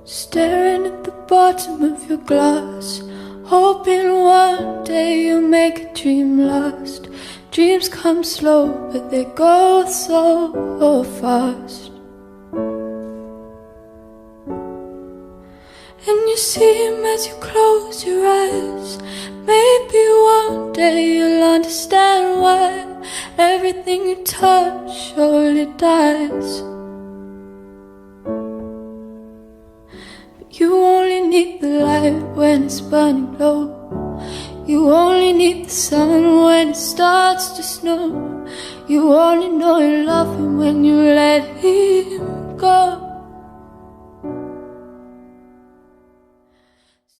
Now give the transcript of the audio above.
Staring at the bottom of your glass, hoping one day you'll make a dream last. Dreams come slow, but they go so fast. And you see him as you close your eyes. Maybe one day you'll understand why everything you touch surely dies. But you only need the light when it's burning low. You only need the sun when it starts to snow. You only know you love him when you let him go.